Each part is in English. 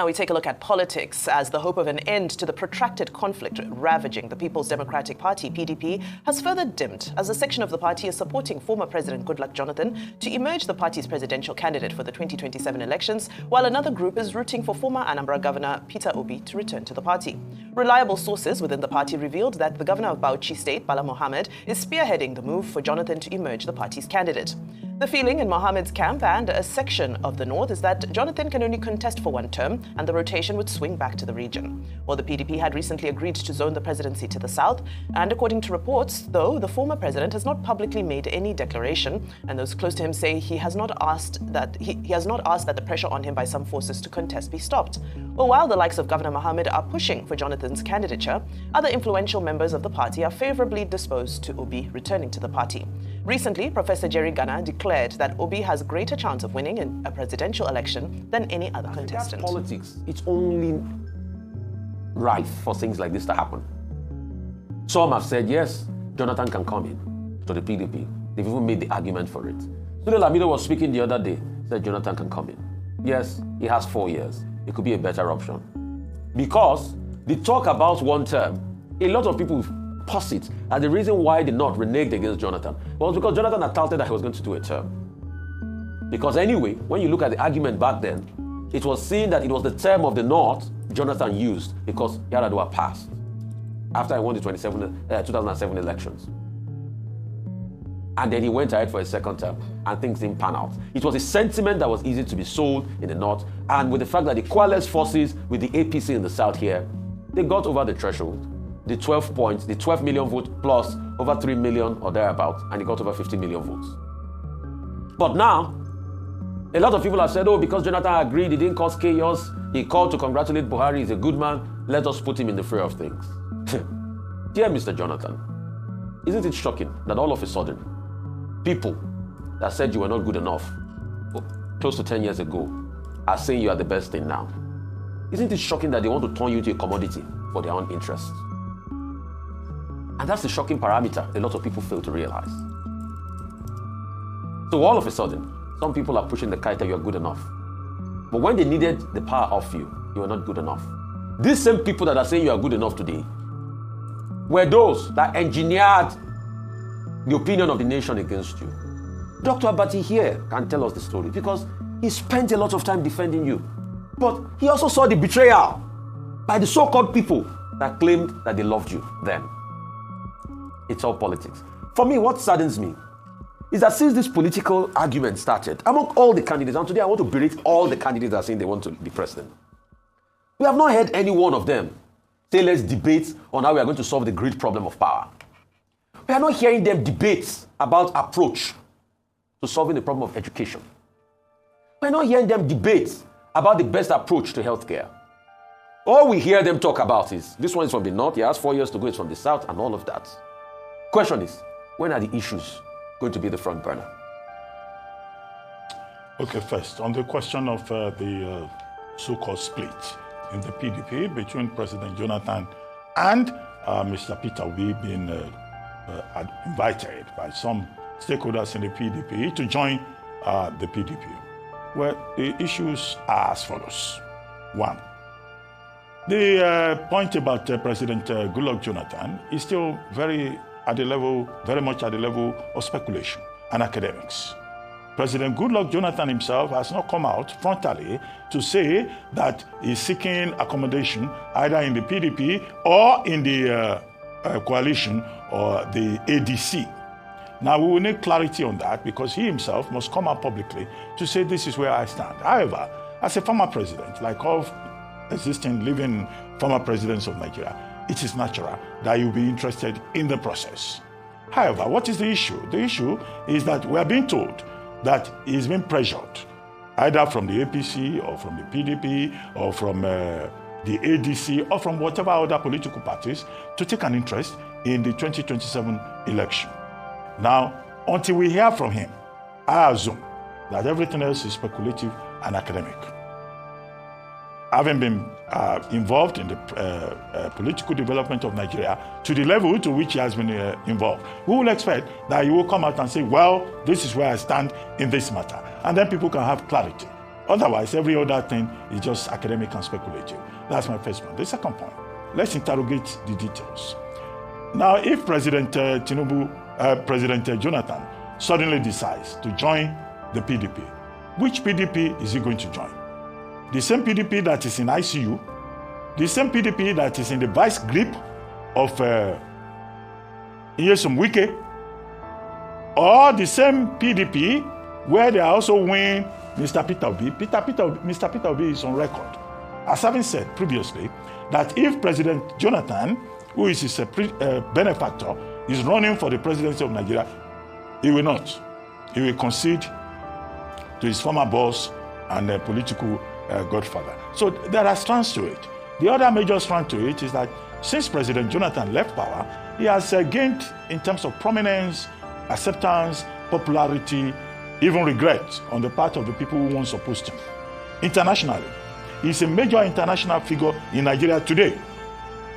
Now we take a look at politics as the hope of an end to the protracted conflict ravaging the People's Democratic Party, PDP, has further dimmed as a section of the party is supporting former President Goodluck Jonathan to emerge the party's presidential candidate for the 2027 elections, while another group is rooting for former Anambra Governor Peter Obi to return to the party. Reliable sources within the party revealed that the governor of Bauchi State, Bala Mohammed, is spearheading the move for Jonathan to emerge the party's candidate. The feeling in Mohammed's camp and a section of the north is that Jonathan can only contest for one term and the rotation would swing back to the region. Well, the PDP had recently agreed to zone the presidency to the south, and according to reports, though, the former president has not publicly made any declaration, and those close to him say he has not asked that the pressure on him by some forces to contest be stopped. Well, while the likes of Governor Mohammed are pushing for Jonathan's candidature, other influential members of the party are favorably disposed to Obi returning to the party. Recently, Professor Jerry Ghana declared that Obi has a greater chance of winning in a presidential election than any other contestant. That's politics. It's only right for things like this to happen. Some have said, yes, Jonathan can come in to the PDP. They've even made the argument for it. Sule Lamido was speaking the other day, said Jonathan can come in. Yes, he has 4 years. It could be a better option. Because the talk about one term, a lot of people posit as the reason why the North reneged against Jonathan was because Jonathan had touted that he was going to do a term. Because anyway, when you look at the argument back then, it was seen that it was the term of the North Jonathan used because Yar'Adua passed after he won the 2007 elections. And then he went ahead for a second term and things didn't pan out. It was a sentiment that was easy to be sold in the North, and with the fact that the coalesced forces with the APC in the South here, they got over the threshold. The 12 points, the 12 million votes plus over 3 million or thereabouts, and he got over 50 million votes. But now, a lot of people have said, oh, because Jonathan agreed, he didn't cause chaos, he called to congratulate Buhari, he's a good man, let us put him in the fray of things. Dear Mr. Jonathan, isn't it shocking that all of a sudden, people that said you were not good enough close to 10 years ago are saying you are the best thing now? Isn't it shocking that they want to turn you into a commodity for their own interests? And that's the shocking parameter a lot of people fail to realize. So all of a sudden, some people are pushing the kite that you are good enough. But when they needed the power off you, you were not good enough. These same people that are saying you are good enough today were those that engineered the opinion of the nation against you. Dr. Abati here can tell us the story because he spent a lot of time defending you. But he also saw the betrayal by the so-called people that claimed that they loved you then. It's all politics. For me, what saddens me is that since this political argument started among all the candidates, and today I want to berate all the candidates that are saying they want to be president, we have not heard any one of them say, let's debate on how we are going to solve the great problem of power. We are not hearing them debate about approach to solving the problem of education. We are not hearing them debate about the best approach to healthcare. All we hear them talk about is, this one is from the North, he has 4 years to go, it's from the South, and all of that. Question is, when are the issues going to be the front burner? Okay, first, on the question of the so-called split in the PDP between President Jonathan and Mr. Peter Obi being invited by some stakeholders in the PDP to join the PDP. Well, the issues are as follows. One, the point about President Goodluck Jonathan is still very much at the level of speculation and academics. President Goodluck Jonathan himself has not come out frontally to say that he's seeking accommodation either in the PDP or in the coalition or the ADC. Now, we will need clarity on that because he himself must come out publicly to say this is where I stand. However, as a former president, like all existing living former presidents of Nigeria, it is natural that you'll be interested in the process. However, what is the issue? The issue is that we are being told that he's been pressured, either from the APC or from the PDP or from the ADC or from whatever other political parties to take an interest in the 2027 election. Now, until we hear from him, I assume that everything else is speculative and academic. Having been involved in the political development of Nigeria to the level to which he has been involved, we will expect that he will come out and say, well, this is where I stand in this matter. And then people can have clarity Otherwise, every other thing is just academic and speculative. That's my first point. The second point, let's interrogate the details. Now, if President President Jonathan suddenly decides to join the PDP, which PDP is he going to join? The same PDP that is in ICU, the same PDP that is in the vice grip of Nyesom Wike, or the same PDP where they are also weighing Mr. Peter Obi. Mr. Peter Obi is on record as having said previously that if President Jonathan, who is his benefactor, is running for the presidency of Nigeria, he will not. He will concede to his former boss and political godfather. So there are strands to it. The other major strand to it is that since President Jonathan left power, he has gained in terms of prominence, acceptance, popularity, even regret on the part of the people who once opposed him. Internationally, he's a major international figure in Nigeria today.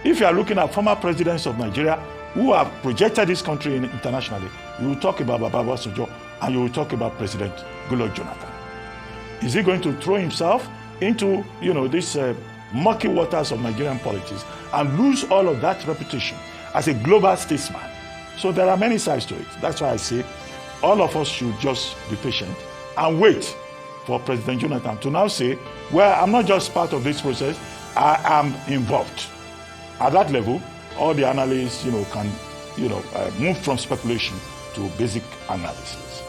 If you are looking at former presidents of Nigeria who have projected this country internationally, you will talk about Baba Obasanjo and you will talk about President Goodluck Jonathan. Is he going to throw himself into, these murky waters of Nigerian politics and lose all of that reputation as a global statesman? So there are many sides to it. That's why I say all of us should just be patient and wait for President Jonathan to now say, well, I'm not just part of this process, I am involved. At that level, all the analysts, can, move from speculation to basic analysis.